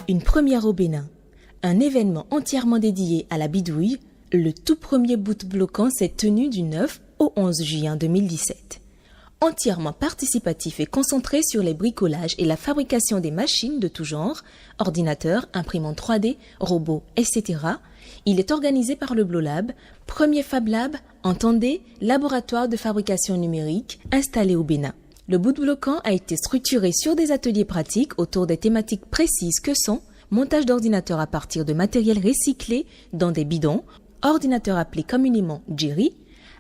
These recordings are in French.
Une première au Bénin. Un événement entièrement dédié à la bidouille, le tout premier boot bloquant s'est tenu du 9 au 11 juin 2017. Entièrement participatif et concentré sur les bricolages et la fabrication des machines de tout genre, ordinateurs, imprimantes 3D, robots, etc., il est organisé par le BloLab, premier Fab Lab, entendez, laboratoire de fabrication numérique installé au Bénin. Le boot bloquant a été structuré sur des ateliers pratiques autour des thématiques précises que sont montage d'ordinateurs à partir de matériel recyclé dans des bidons, ordinateur appelé communément Jerry,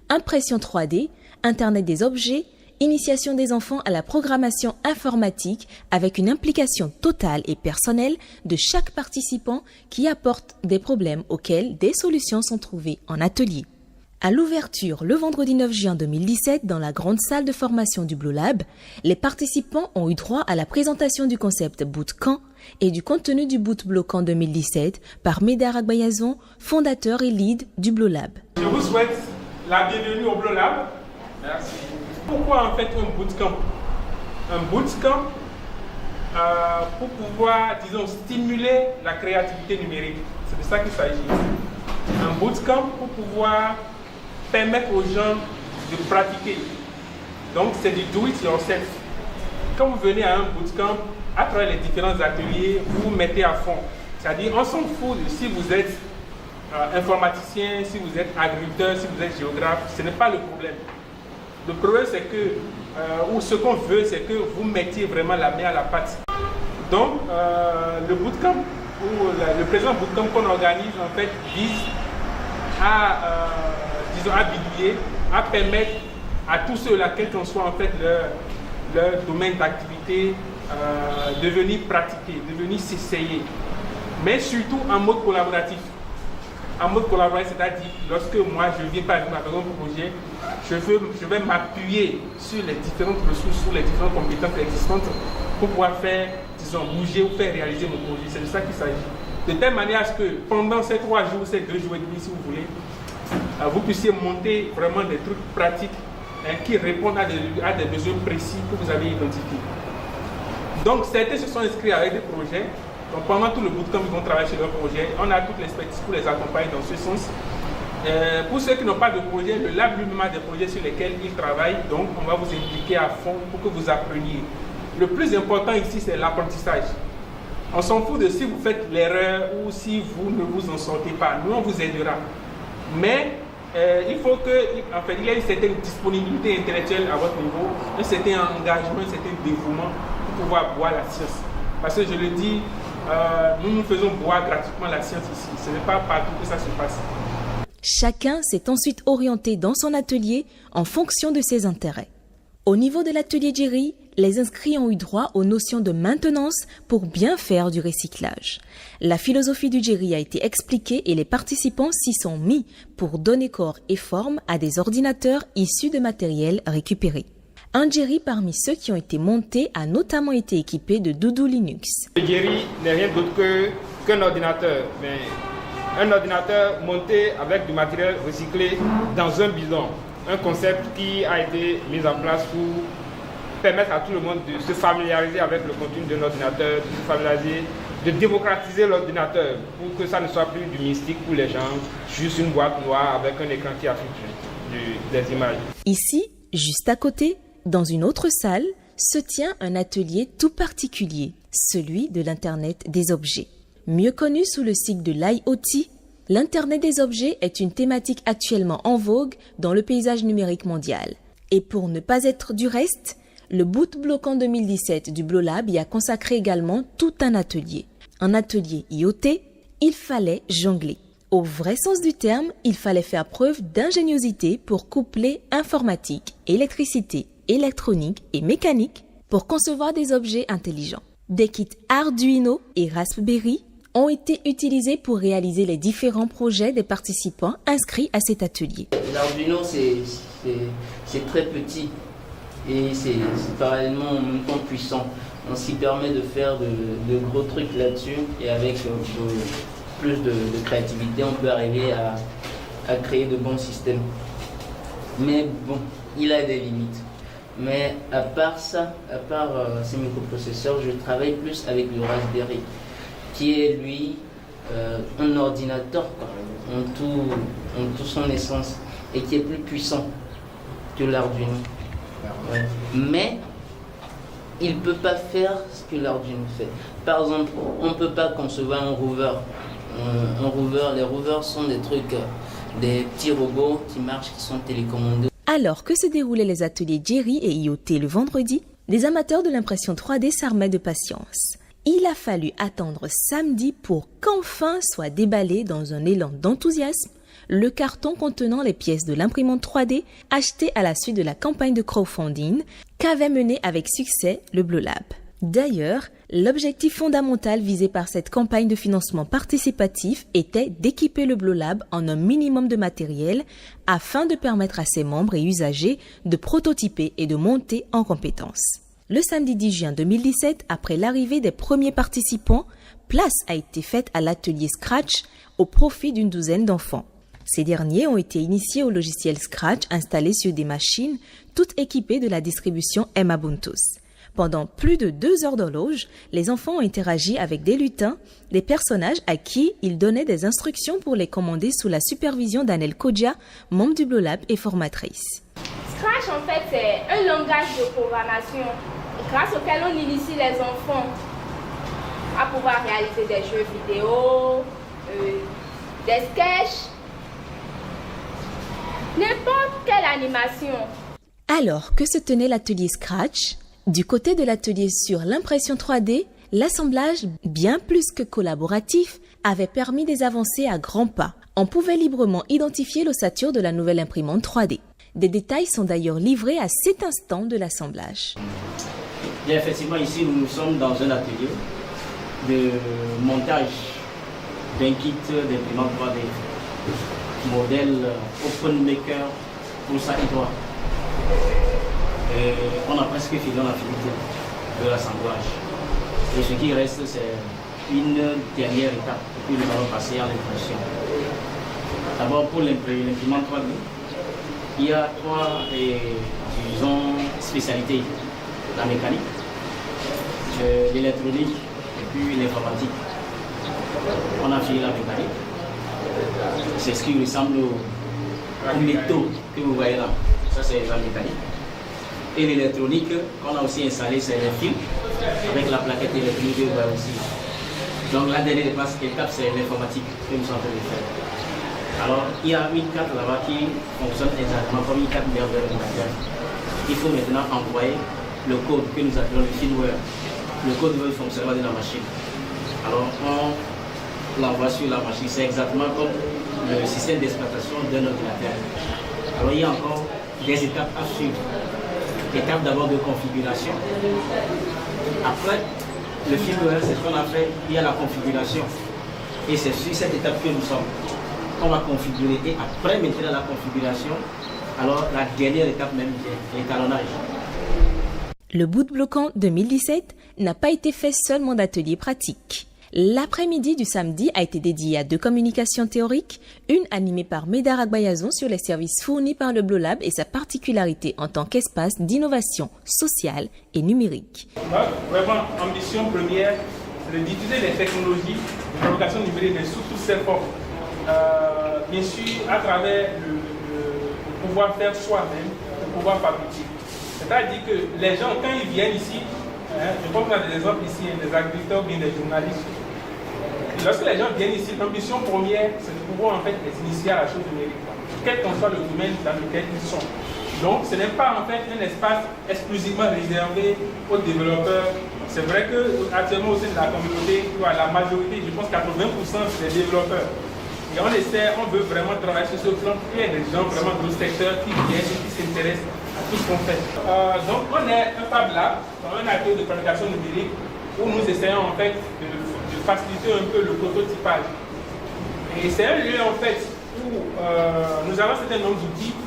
impression 3D, Internet des objets, initiation des enfants à la programmation informatique avec une implication totale et personnelle de chaque participant qui apporte des problèmes auxquels des solutions sont trouvées en atelier. À l'ouverture le vendredi 9 juin 2017 dans la grande salle de formation du BloLab, les participants ont eu droit à la présentation du concept Bootcamp et du contenu du Boot Bloquant 2017 par Médard Agbayazon, fondateur et lead du BloLab. Je vous souhaite la bienvenue au BloLab. Merci. Pourquoi en fait un bootcamp? Un bootcamp pour pouvoir, disons, stimuler la créativité numérique. C'est de ça qu'il s'agit. Un bootcamp pour pouvoir permettre aux gens de pratiquer. Donc c'est du do it yourself. Quand vous venez à un bootcamp, à travers les différents ateliers, vous vous mettez à fond. C'est-à-dire, on s'en fout de si vous êtes informaticien, si vous êtes agriculteur, si vous êtes géographe, ce n'est pas le problème. Le problème c'est que, ou ce qu'on veut, c'est que vous mettiez vraiment la main à la pâte. Donc, le bootcamp, ou le présent bootcamp qu'on organise, en fait, vise à bidouiller, à permettre à tous ceux-là, quel qu'en soit en fait leur domaine d'activité, de venir pratiquer, de venir s'essayer, mais surtout en mode collaboratif. En mode collaboratif, c'est-à-dire lorsque moi je viens par exemple avec un projet, je vais m'appuyer sur les différentes ressources, sur les différentes compétences existantes pour pouvoir faire, disons, bouger ou faire réaliser mon projet. C'est de ça qu'il s'agit. De telle manière à ce que pendant ces 3 jours, ces 2 jours et demi, si vous voulez, vous puissiez monter vraiment des trucs pratiques qui répondent à des besoins précis que vous avez identifiés. Donc certains se sont inscrits avec des projets. Donc pendant tout le bootcamp, ils vont travailler sur leur projet. On a toute l'expertise pour les accompagner dans ce sens. Pour ceux qui n'ont pas de projet, le lab lui-même a des projets sur lesquels ils travaillent. Donc on va vous impliquer à fond pour que vous appreniez. Le plus important ici, c'est l'apprentissage. On s'en fout de si vous faites l'erreur ou si vous ne vous en sortez pas. Nous, on vous aidera. Mais il faut qu'il y ait une certaine disponibilité intellectuelle à votre niveau, un certain engagement, un certain dévouement pour pouvoir boire la science. Parce que je le dis, nous faisons boire gratuitement la science ici. Ce n'est pas partout que ça se passe. Chacun s'est ensuite orienté dans son atelier en fonction de ses intérêts. Au niveau de l'atelier Jerry, les inscrits ont eu droit aux notions de maintenance pour bien faire du recyclage. La philosophie du Jerry a été expliquée et les participants s'y sont mis pour donner corps et forme à des ordinateurs issus de matériel récupéré. Un Jerry parmi ceux qui ont été montés a notamment été équipé de Doudou Linux. Le Jerry n'est rien d'autre qu'un ordinateur, mais un ordinateur monté avec du matériel recyclé dans un bidon. Un concept qui a été mis en place pour permettre à tout le monde de se familiariser avec le contenu d'un ordinateur, de se familiariser, de démocratiser l'ordinateur pour que ça ne soit plus du mystique pour les gens, juste une boîte noire avec un écran qui affiche des images. Ici, juste à côté, dans une autre salle, se tient un atelier tout particulier, celui de l'Internet des objets. Mieux connu sous le sigle de l'IoT, l'Internet des objets est une thématique actuellement en vogue dans le paysage numérique mondial. Et pour ne pas être du reste, le Boot Bloquant 2017 du BloLab y a consacré également tout un atelier. Un atelier IoT, il fallait jongler. Au vrai sens du terme, il fallait faire preuve d'ingéniosité pour coupler informatique, électricité, électronique et mécanique pour concevoir des objets intelligents. Des kits Arduino et Raspberry ont été utilisés pour réaliser les différents projets des participants inscrits à cet atelier. L'Arduino, c'est très petit et c'est parallèlement en même temps puissant. On s'y permet de faire de gros trucs là-dessus et avec plus de créativité, on peut arriver à créer de bons systèmes. Mais bon, il a des limites. Mais à part ça, à part ces microprocesseurs, je travaille plus avec le Raspberry. qui est lui un ordinateur quoi, en tout son essence, et qui est plus puissant que l'Arduino. Ouais. Mais il ne peut pas faire ce que l'Arduino fait. Par exemple, on ne peut pas concevoir un rover. Les rovers sont des trucs, des petits robots qui marchent, qui sont télécommandés. Alors que se déroulaient les ateliers Jerry et IoT le vendredi, les amateurs de l'impression 3D s'armaient de patience. Il a fallu attendre samedi pour qu'enfin soit déballé dans un élan d'enthousiasme le carton contenant les pièces de l'imprimante 3D achetées à la suite de la campagne de crowdfunding qu'avait menée avec succès le Bleu Lab. D'ailleurs, l'objectif fondamental visé par cette campagne de financement participatif était d'équiper le Bleu Lab en un minimum de matériel afin de permettre à ses membres et usagers de prototyper et de monter en compétences. Le samedi 10 juin 2017, après l'arrivée des premiers participants, place a été faite à l'atelier Scratch au profit d'une douzaine d'enfants. Ces derniers ont été initiés au logiciel Scratch installé sur des machines toutes équipées de la distribution Emabuntus. Pendant plus de 2 heures d'horloge, les enfants ont interagi avec des lutins, des personnages à qui ils donnaient des instructions pour les commander sous la supervision d'Anel Kodja, membre du Bleu Lab et formatrice. Scratch, en fait, c'est un langage de programmation grâce auquel on initie les enfants à pouvoir réaliser des jeux vidéo, des sketchs, n'importe quelle animation. Alors que se tenait l'atelier Scratch, du côté de l'atelier sur l'impression 3D, l'assemblage, bien plus que collaboratif, avait permis des avancées à grands pas. On pouvait librement identifier l'ossature de la nouvelle imprimante 3D. Des détails sont d'ailleurs livrés à cet instant de l'assemblage. Bien, effectivement, ici, nous sommes dans un atelier de montage d'un kit d'imprimante 3D, modèle OpenMaker pour ça Edouard. On a presque fini la finalité de l'assemblage. Et ce qui reste, c'est une dernière étape que nous allons passer à l'impression. D'abord, pour l'imprimante 3D, il y a 3 disons, spécialités. La mécanique, l'électronique et puis l'informatique. On a fini la mécanique. C'est ce qui ressemble au métaux que vous voyez là. Ça, c'est la mécanique. Et l'électronique, qu'on a aussi installé, c'est les fils avec la plaquette électrique que vous voyez aussi. Donc la dernière étape, c'est l'informatique que nous sommes en train de faire. Alors, il y a une carte là-bas qui fonctionne exactement comme une carte d'ordinateur. Il faut maintenant envoyer le code que nous appelons le firmware. Le code veut le fonctionnement de la machine. Alors, on l'envoie sur la machine. C'est exactement comme le système d'exploitation d'un ordinateur. Alors, il y a encore des étapes à suivre. Étape d'abord de configuration. Après, le firmware, c'est ce qu'on a fait, il y a la configuration. Et c'est sur cette étape que nous sommes. On va configurer et après maintenant la configuration, alors la dernière étape même vient, l'étalonnage. Le boot bloquant 2017 n'a pas été fait seulement d'ateliers pratiques. L'après-midi du samedi a été dédié à 2 communications théoriques, une animée par Médard Agbayazon sur les services fournis par le Bleu Lab et sa particularité en tant qu'espace d'innovation sociale et numérique. Vraiment, ambition première, c'est de diffuser les technologies de fabrication numérique, mais sous toutes ses formes. Bien sûr, à travers le pouvoir faire soi-même, le pouvoir fabriquer. C'est-à-dire que les gens, quand ils viennent ici, je pense qu'on a des exemples ici, des agriculteurs ou bien des journalistes. Lorsque les gens viennent ici, l'ambition première, c'est de pouvoir en fait les initier à la chose numérique, quel qu'en soit le domaine dans lequel ils sont. Donc, ce n'est pas en fait un espace exclusivement réservé aux développeurs. C'est vrai qu'actuellement au sein de la communauté, la majorité, je pense 80%, c'est des développeurs. Et on veut vraiment travailler sur ce plan pour qu'il y ait des gens vraiment dans le secteur qui viennent et qui s'intéressent à tout ce qu'on fait. Donc, on est un Fab Lab, dans un atelier de fabrication numérique où nous essayons en fait de faciliter un peu le prototypage. Et c'est un lieu en fait où nous avons un certain nombre d'outils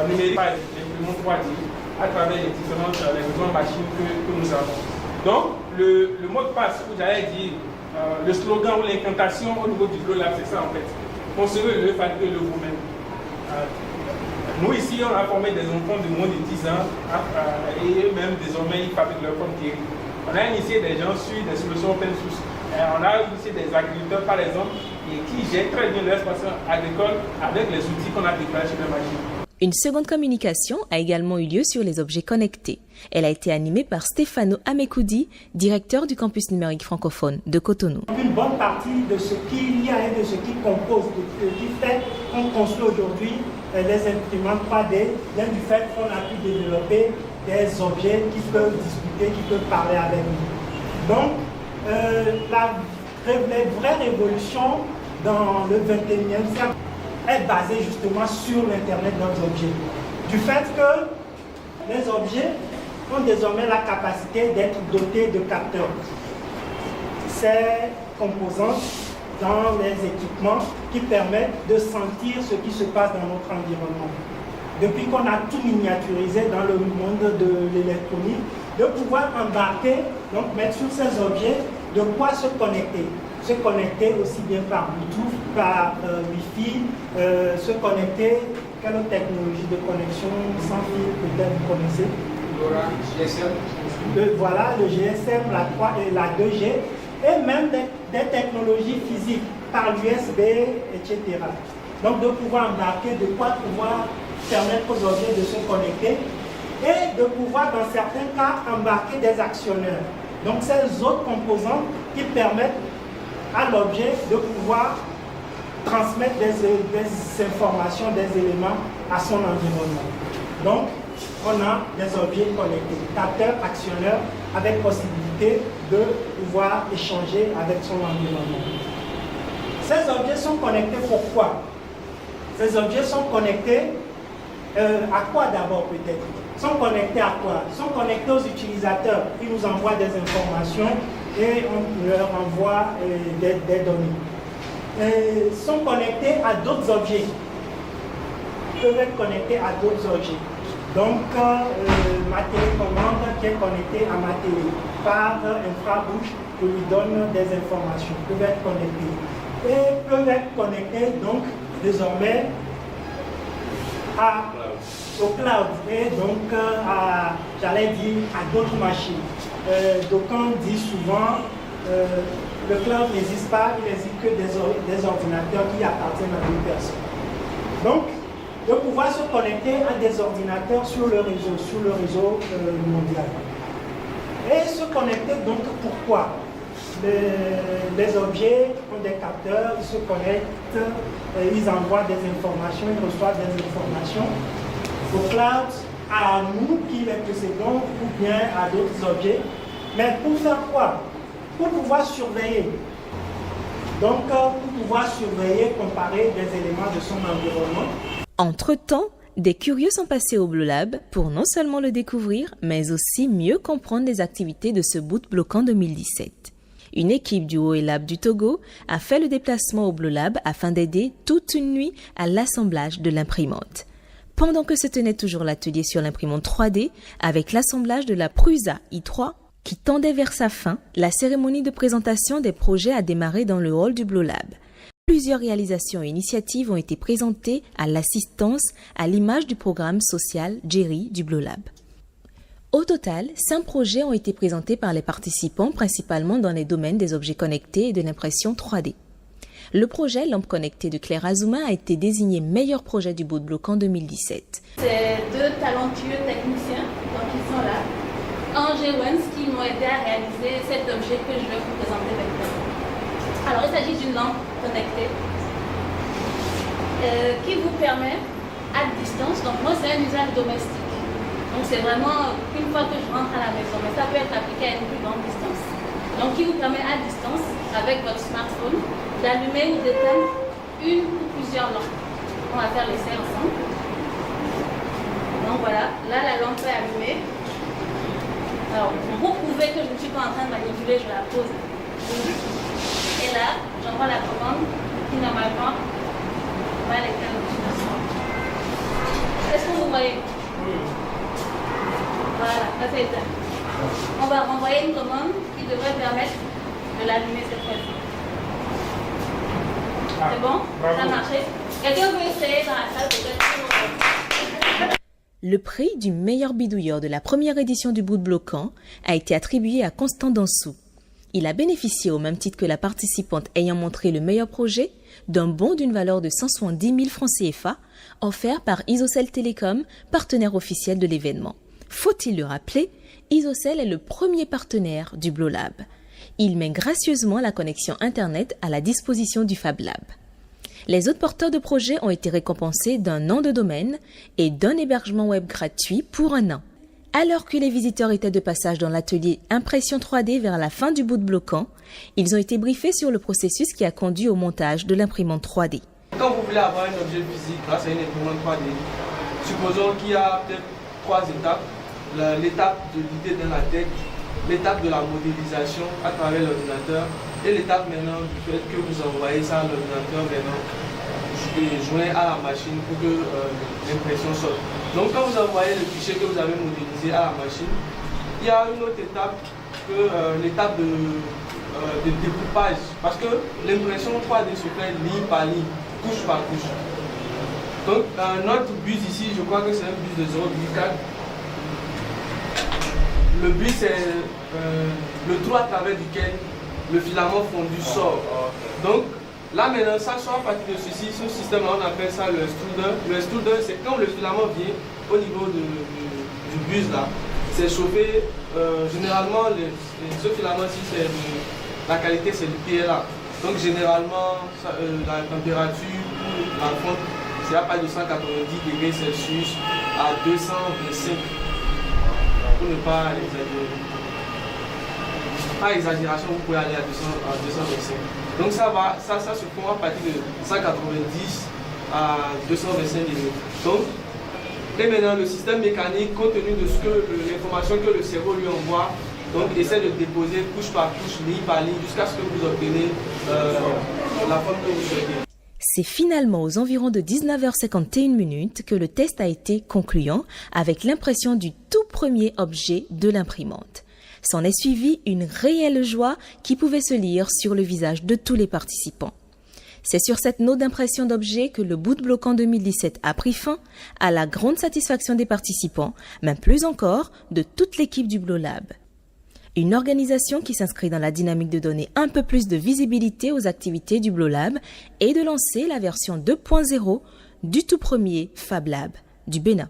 numériques, l'imprimante 3D, à travers les différentes machines que nous avons. Donc, le mot de passe, où j'allais dire, le slogan ou l'incantation au niveau du Bleu Lab, c'est ça en fait. Concevez-le, fabriquez-le vous-même. Nous ici, on a formé des enfants de moins de 10 ans et eux-mêmes désormais ils fabriquent leur propre guéri. On a initié des gens sur des solutions open source. On a aussi des agriculteurs, par exemple, qui gèrent très bien l'exploitation agricole avec les outils qu'on a déployés sur les machines. Une seconde communication a également eu lieu sur les objets connectés. Elle a été animée par Stefano Amekoudi, directeur du campus numérique francophone de Cotonou. Une bonne partie de ce qu'il y a et de ce qui compose, du fait qu'on construit aujourd'hui les imprimantes 3D, vient du fait qu'on a pu développer des objets qui peuvent discuter, qui peuvent parler avec nous. Donc, la vraie révolution dans le 21e siècle est basée justement sur l'Internet des objets. Du fait que les objets ont désormais la capacité d'être dotés de capteurs. Ces composantes dans les équipements qui permettent de sentir ce qui se passe dans notre environnement. Depuis qu'on a tout miniaturisé dans le monde de l'électronique, de pouvoir embarquer, donc mettre sur ces objets de quoi se connecter. Se connecter aussi bien par Bluetooth, par Wi-Fi, se connecter, quelle autre technologie de connexion sans fil peut-être vous connaissez? GSM. Voilà, le GSM, la 3 et la 2G, et même des technologies physiques par l'USB, etc. Donc de pouvoir embarquer, de quoi pouvoir permettre aux objets de se connecter et de pouvoir dans certains cas embarquer des actionneurs. Donc ces autres composants qui permettent à l'objet de pouvoir transmettre des informations, des éléments à son environnement. Donc, on a des objets connectés, capteurs, actionneurs, avec possibilité de pouvoir échanger avec son environnement. Ces objets sont connectés pourquoi? Ces objets sont connectés à quoi d'abord peut-être? Sont connectés à quoi? Sont connectés aux utilisateurs qui nous envoient des informations et on leur envoie des données. Sont connectés à d'autres objets. Peuvent être connectés à d'autres objets. Donc, ma télécommande qui est connectée à ma télé par infrabouche, je lui donne des informations, peuvent être connectés. Et peuvent être connectés donc désormais au cloud et donc j'allais dire à d'autres machines. D'aucuns disent souvent le cloud n'existe pas, il n'existe que des ordinateurs qui appartiennent à une personne. Donc, de pouvoir se connecter à des ordinateurs sur le réseau mondial. Et se connecter donc pourquoi? Les objets ont des capteurs, ils se connectent, ils envoient des informations, ils reçoivent des informations au cloud, à nous qui les possédons ou bien à d'autres objets. Mais pour faire quoi? Pour pouvoir surveiller. Donc, pour pouvoir surveiller, comparer des éléments de son environnement. Entre-temps, des curieux sont passés au Blue Lab pour non seulement le découvrir, mais aussi mieux comprendre les activités de ce boot bloquant 2017. Une équipe du OELab du Togo a fait le déplacement au Blue Lab afin d'aider toute une nuit à l'assemblage de l'imprimante. Pendant que se tenait toujours l'atelier sur l'imprimante 3D, avec l'assemblage de la Prusa i3 qui tendait vers sa fin, la cérémonie de présentation des projets a démarré dans le hall du Blue Lab. Plusieurs réalisations et initiatives ont été présentées à l'assistance à l'image du programme social Jerry du Blue Lab. Au total, 5 projets ont été présentés par les participants, principalement dans les domaines des objets connectés et de l'impression 3D. Le projet Lampe connectée de Claire Azuma a été désigné meilleur projet du boot bloquant 2017. C'est 2 talentueux techniciens, donc ils sont là, Ange et Wens, qui m'ont aidé à réaliser cet objet que je vais vous présenter maintenant. Alors il s'agit d'une lampe connectée qui vous permet à distance, donc moi c'est un usage domestique. Donc c'est vraiment une fois que je rentre à la maison, mais ça peut être appliqué à une plus grande distance. Donc qui vous permet à distance, avec votre smartphone, d'allumer ou d'éteindre une ou plusieurs lampes. On va faire l'essai ensemble. Donc voilà, là la lampe est allumée. Alors pour prouver que je ne suis pas en train de manipuler, je la pose. Et là, j'envoie la commande qui normalement va l'éteindre. Est-ce que vous voyez? Voilà, ça c'est éteint. On va renvoyer une commande qui devrait permettre de l'allumer cette fois-ci. C'est bon? Ça a marché? Quelqu'un veut essayer dans la salle peut-être? Le prix du meilleur bidouilleur de la première édition du boot bloquant a été attribué à Constant Dansou. Il a bénéficié, au même titre que la participante ayant montré le meilleur projet, d'un bon d'une valeur de 170 000 francs CFA, offert par Isocel Télécom, partenaire officiel de l'événement. Faut-il le rappeler, Isocel est le premier partenaire du BloLab. Il met gracieusement la connexion Internet à la disposition du Fab Lab. Les autres porteurs de projets ont été récompensés d'un nom de domaine et d'un hébergement web gratuit pour 1 an. Alors que les visiteurs étaient de passage dans l'atelier Impression 3D vers la fin du boot bloquant, ils ont été briefés sur le processus qui a conduit au montage de l'imprimante 3D. Quand vous voulez avoir un objet physique grâce à une imprimante 3D, supposons qu'il y a peut-être 3 étapes. L'étape de l'idée dans la tête, l'étape de la modélisation à travers l'ordinateur et l'étape maintenant du fait que vous envoyez ça à l'ordinateur maintenant joint à la machine pour que l'impression sorte. Donc quand vous envoyez le fichier que vous avez modélisé à la machine, il y a une autre étape que l'étape de découpage, parce que l'impression 3D se fait ligne par ligne, couche par couche. Donc notre bus ici, je crois que c'est un bus de 0,4. Le but c'est le trou à travers duquel le filament fondu sort. Donc là maintenant, ça sort à partir de ceci, ce système-là on appelle ça le extruder. Le extruder c'est quand le filament vient au niveau du bus là, c'est chauffé. Généralement ce filament-ci, la qualité c'est du PLA. Donc généralement la température pour la fonte c'est à partir de 190 degrés Celsius à 225. Pour ne pas exagérer. Pas exagération, vous pouvez aller à 225. Donc ça se fond à partir de 190 à 225 degrés. Donc, et maintenant le système mécanique, compte tenu de l'information que le cerveau lui envoie, donc essaie de déposer couche par couche, ligne par ligne, jusqu'à ce que vous obtenez la forme que vous souhaitez. C'est finalement aux environs de 19h51 que le test a été concluant avec l'impression du tout premier objet de l'imprimante. S'en est suivi une réelle joie qui pouvait se lire sur le visage de tous les participants. C'est sur cette note d'impression d'objets que le boot bloquant 2017 a pris fin, à la grande satisfaction des participants, mais plus encore de toute l'équipe du BloLab. Une organisation qui s'inscrit dans la dynamique de donner un peu plus de visibilité aux activités du BloLab et de lancer la version 2.0 du tout premier Fab Lab du Bénin.